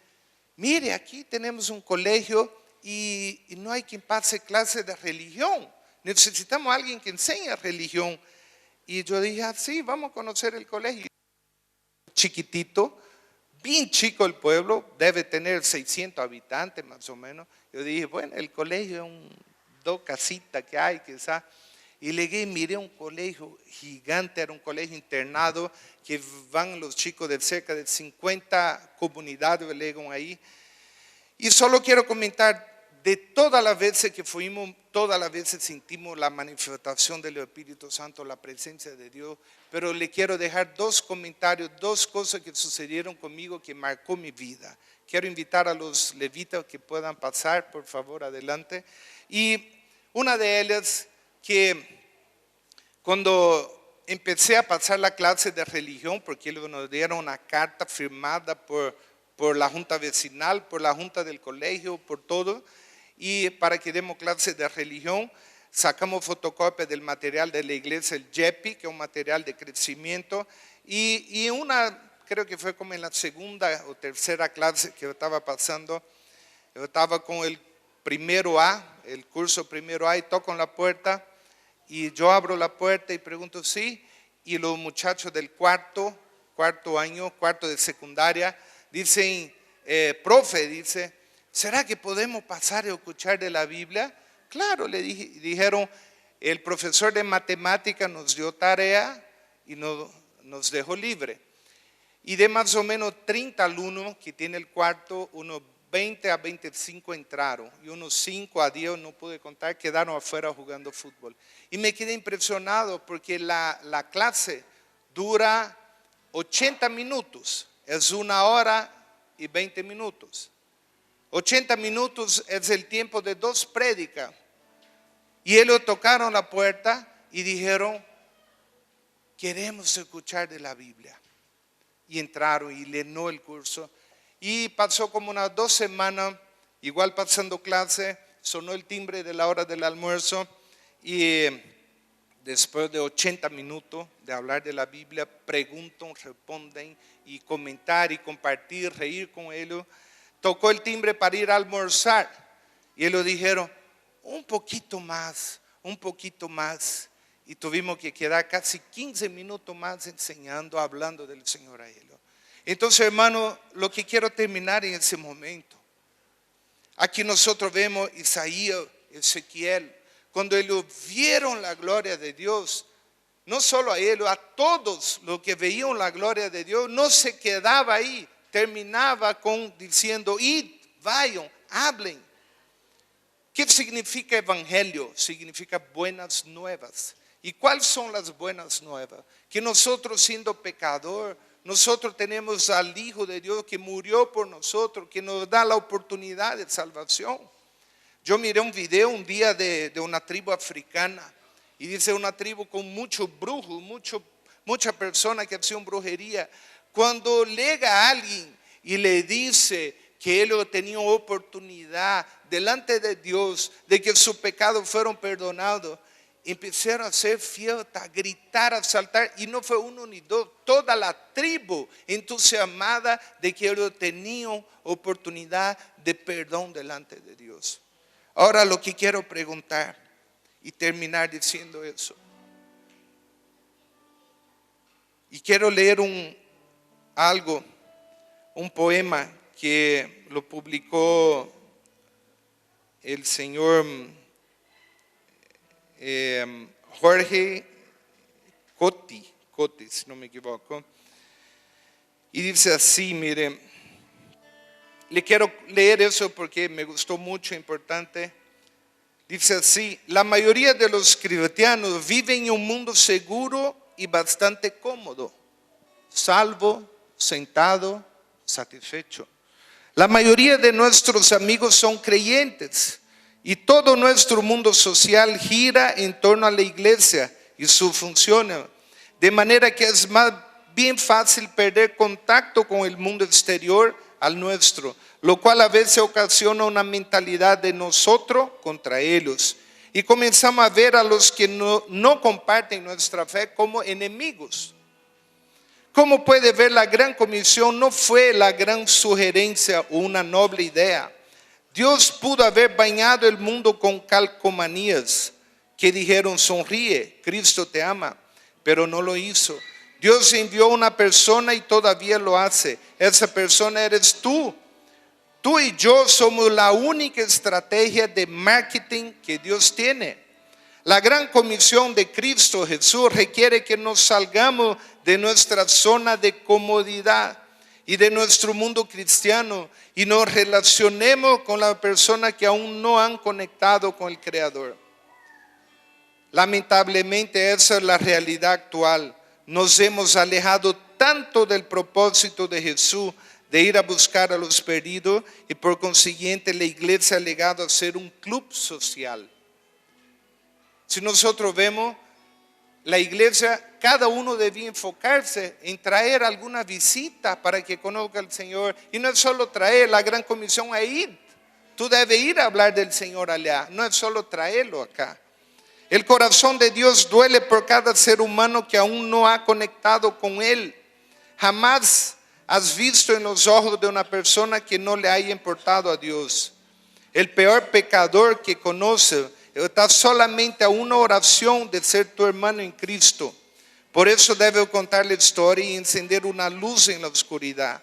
mire, aquí tenemos un colegio y no hay quien pase clase de religión. Necesitamos a alguien que enseñe religión. Y yo dije, sí, vamos a conocer el colegio. Chiquitito, bien chico el pueblo, debe tener 600 habitantes más o menos. Yo dije, bueno, el colegio es dos casitas que hay quizás. Y llegué y miré un colegio gigante, era un colegio internado que van los chicos de cerca de 50 comunidades, llegan ahí. Y solo quiero comentar, de todas las veces que fuimos, todas las veces sentimos la manifestación del Espíritu Santo, la presencia de Dios, pero le quiero dejar 2 comentarios, 2 cosas que sucedieron conmigo que marcó mi vida. Quiero invitar a los levitas que puedan pasar, por favor, adelante. Y una de ellas, que cuando empecé a pasar la clase de religión, porque nos dieron una carta firmada por la junta vecinal, por la junta del colegio, por todo, y para que demos clases de religión, sacamos fotocopia del material de la iglesia, el JEPI, que es un material de crecimiento, y creo que fue como en la segunda o tercera clase que yo estaba pasando, yo estaba con el primero A, el curso primero A, y toco en la puerta, y yo abro la puerta y pregunto, sí, y los muchachos del cuarto año, cuarto de secundaria, dicen, profe, dice, ¿será que podemos pasar a escuchar de la Biblia? Claro, dijeron, el profesor de matemática nos dio tarea y nos dejó libre. Y de más o menos 30 alumnos que tiene el cuarto, unos 20 a 25 entraron y unos 5 a 10, no pude contar, quedaron afuera jugando fútbol. Y me quedé impresionado porque la clase dura 80 minutos, es 1 hora y 20 minutos. 80 minutos es el tiempo de 2 prédicas. Y ellos tocaron la puerta y dijeron, queremos escuchar de la Biblia. Y entraron y llenó el curso. Y pasó como unas 2 semanas, igual pasando clase, sonó el timbre de la hora del almuerzo y después de 80 minutos de hablar de la Biblia, preguntan, responden y comentar y compartir, reír con ellos. Tocó el timbre para ir a almorzar y ellos dijeron, un poquito más. Y tuvimos que quedar casi 15 minutos más enseñando, hablando del Señor a ellos. Entonces, hermano, lo que quiero terminar en ese momento. Aquí nosotros vemos Isaías, Ezequiel, cuando ellos vieron la gloria de Dios, no solo a ellos, a todos los que veían la gloria de Dios, no se quedaba ahí, terminaba diciendo, id, vayan, hablen. ¿Qué significa evangelio? Significa buenas nuevas. ¿Y cuáles son las buenas nuevas? Que nosotros siendo pecador, nosotros tenemos al Hijo de Dios que murió por nosotros, que nos da la oportunidad de salvación. Yo miré un video un día de una tribu africana y dice una tribu con muchos brujos, muchas personas que hacían brujería. Cuando llega alguien y le dice que él tenía oportunidad delante de Dios, de que sus pecados fueron perdonados, empezaron a hacer fiesta, a gritar, a saltar, y no fue uno ni dos, toda la tribu entusiasmada de que ellos tenían oportunidad de perdón delante de Dios. Ahora lo que quiero preguntar y terminar diciendo eso, y quiero leer un poema que lo publicó el señor Jorge Cotti, si no me equivoco, y dice así, mire, le quiero leer eso porque me gustó mucho, importante. Dice así: la mayoría de los cristianos viven en un mundo seguro y bastante cómodo, salvo, sentado, satisfecho. La mayoría de nuestros amigos son creyentes y todo nuestro mundo social gira en torno a la iglesia y su función, de manera que es más bien fácil perder contacto con el mundo exterior al nuestro, lo cual a veces ocasiona una mentalidad de nosotros contra ellos, y comenzamos a ver a los que no comparten nuestra fe como enemigos. Como puede ver, la gran comisión no fue la gran sugerencia o una noble idea. Dios pudo haber bañado el mundo con calcomanías que dijeron: sonríe, Cristo te ama, pero no lo hizo. Dios envió a una persona y todavía lo hace. Esa persona eres tú. Tú y yo somos la única estrategia de marketing que Dios tiene. La gran comisión de Cristo Jesús requiere que nos salgamos de nuestra zona de comodidad y de nuestro mundo cristiano y nos relacionemos con las personas que aún no han conectado con el Creador. Lamentablemente esa es la realidad actual. Nos hemos alejado tanto del propósito de Jesús de ir a buscar a los perdidos, y por consiguiente la iglesia ha llegado a ser un club social. Si nosotros vemos, la iglesia, cada uno debía enfocarse en traer alguna visita para que conozca al Señor. Y no es solo traer, la gran comisión es ir. Tú debes ir a hablar del Señor allá, no es solo traerlo acá. El corazón de Dios duele por cada ser humano que aún no ha conectado con Él. Jamás has visto en los ojos de una persona que no le haya importado a Dios. El peor pecador que conoce está solamente a una oración de ser tu hermano en Cristo. Por eso debe contar la historia y encender una luz en la oscuridad.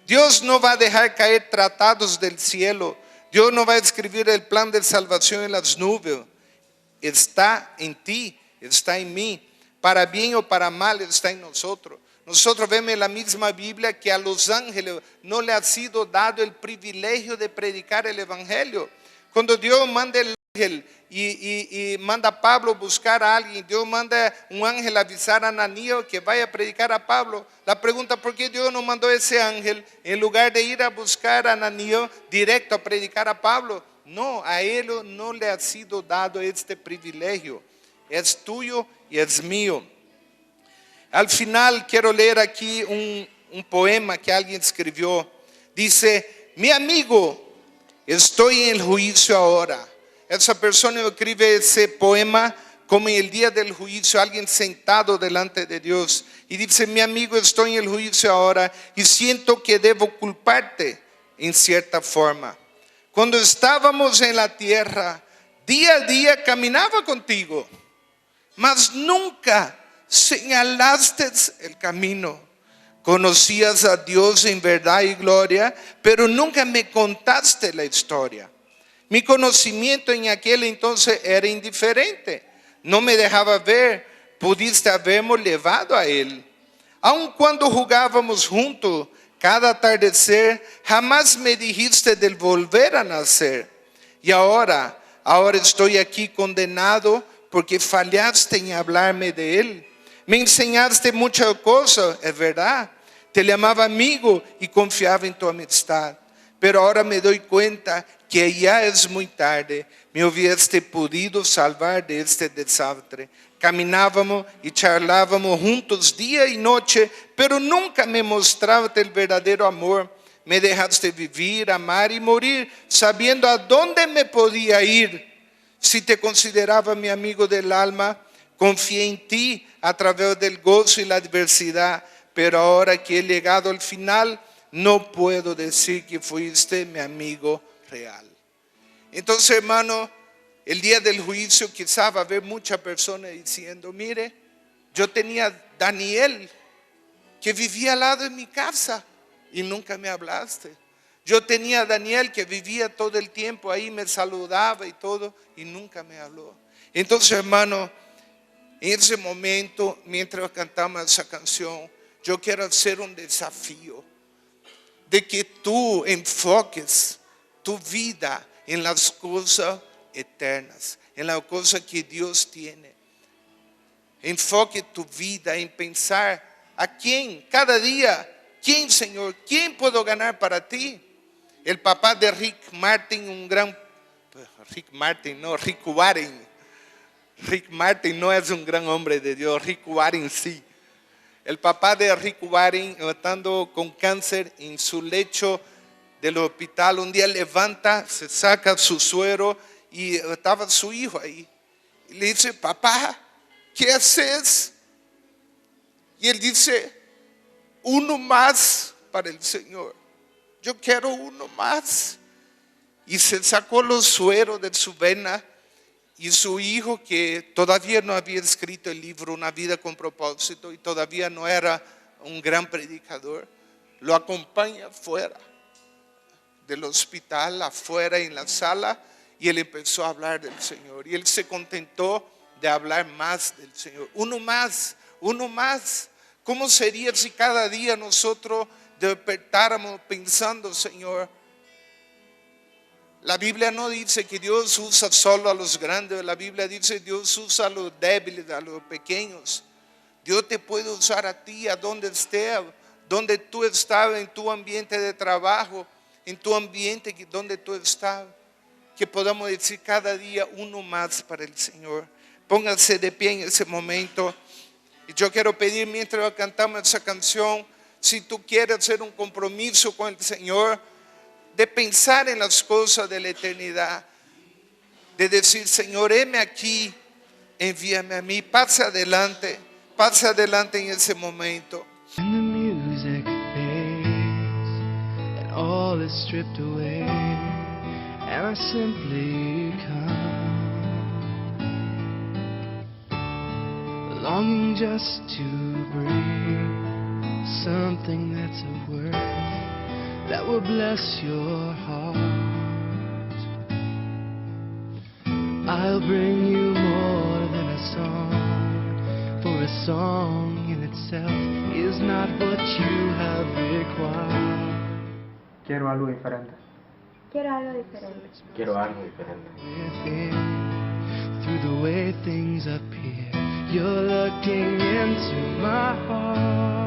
Dios no va a dejar caer tratados del cielo. Dios no va a escribir el plan de salvación en las nubes. Está en ti, está en mí. Para bien o para mal está en nosotros. Nosotros vemos en la misma Biblia que a los ángeles no le ha sido dado el privilegio de predicar el evangelio. Cuando Dios manda el ángel y manda a Pablo buscar a alguien, Dios manda un ángel a avisar a Ananías que vaya a predicar a Pablo. La pregunta: ¿por qué Dios no mandó ese ángel en lugar de ir a buscar a Ananías directo a predicar a Pablo? No, a él no le ha sido dado este privilegio. Es tuyo y es mío. Al final quiero leer aquí un poema que alguien escribió. Dice: mi amigo, estoy en el juicio ahora. Esa persona escribe ese poema como en el día del juicio, alguien sentado delante de Dios. Y dice: mi amigo, estoy en el juicio ahora y siento que debo culparte en cierta forma. Cuando estábamos en la tierra, día a día caminaba contigo, mas nunca señalaste el camino. Conocías a Dios en verdad y gloria, pero nunca me contaste la historia. Mi conocimiento en aquel entonces era indiferente. No me dejaba ver, pudiste haberme llevado a Él. Aun cuando jugábamos juntos cada atardecer, jamás me dijiste del volver a nacer. Y ahora estoy aquí condenado porque fallaste en hablarme de Él. Me enseñaste muchas cosas, es verdad. Te llamaba amigo y confiaba en tu amistad. Pero ahora me doy cuenta que ya es muy tarde. Me hubieste podido salvar de este desastre. Caminábamos y charlábamos juntos día y noche, pero nunca me mostraste el verdadero amor. Me dejaste vivir, amar y morir, sabiendo a dónde me podía ir. Si te consideraba mi amigo del alma, confié en ti a través del gozo y la adversidad, pero ahora que he llegado al final, no puedo decir que fuiste mi amigo real. Entonces, hermano, el día del juicio quizás va a haber muchas personas diciendo, mire, yo tenía Daniel que vivía al lado de mi casa y nunca me hablaste. Yo tenía a Daniel que vivía todo el tiempo ahí, me saludaba y todo, y nunca me habló. Entonces, hermano, en ese momento, mientras cantamos esa canción, yo quiero hacer un desafío de que tú enfoques tu vida en las cosas eternas, en las cosas que Dios tiene. Enfoque tu vida en pensar a quién, cada día, quién, Señor, quién puedo ganar para ti. El papá de Rick Martin, Rick Warren. Rick Martin no es un gran hombre de Dios, Rick Warren sí. El papá de Rick Warren, estando con cáncer en su lecho del hospital, un día levanta, se saca su suero y estaba su hijo ahí. Y le dice, papá, ¿qué haces? Y él dice, uno más para el Señor. Yo quiero uno más. Y se sacó los sueros de su vena. Y su hijo, que todavía no había escrito el libro Una vida con propósito y todavía no era un gran predicador, lo acompaña afuera del hospital, afuera en la sala, y él empezó a hablar del Señor. Y él se contentó de hablar más del Señor. Uno más, uno más. ¿Cómo sería si cada día nosotros despertáramos pensando, Señor? La Biblia no dice que Dios usa solo a los grandes. La Biblia dice que Dios usa a los débiles, a los pequeños. Dios te puede usar a ti, a donde estés, donde tú estás, en tu ambiente de trabajo, en tu ambiente donde tú estás. Que podamos decir cada día uno más para el Señor. Pónganse de pie en ese momento. Y yo quiero pedir, mientras cantamos esa canción, si tú quieres hacer un compromiso con el Señor, de pensar en las cosas de la eternidad, de decir, Señor, heme aquí, envíame a mí, pase adelante en ese momento. When the music fades and all is stripped away, and I simply come, longing just to bring something that's of worth that will bless your heart. I'll bring you more than a song, for a song in itself is not what you have required. Quiero algo diferente. Quiero algo diferente. Quiero algo diferente. Within, through the way things appear, you're looking into my heart.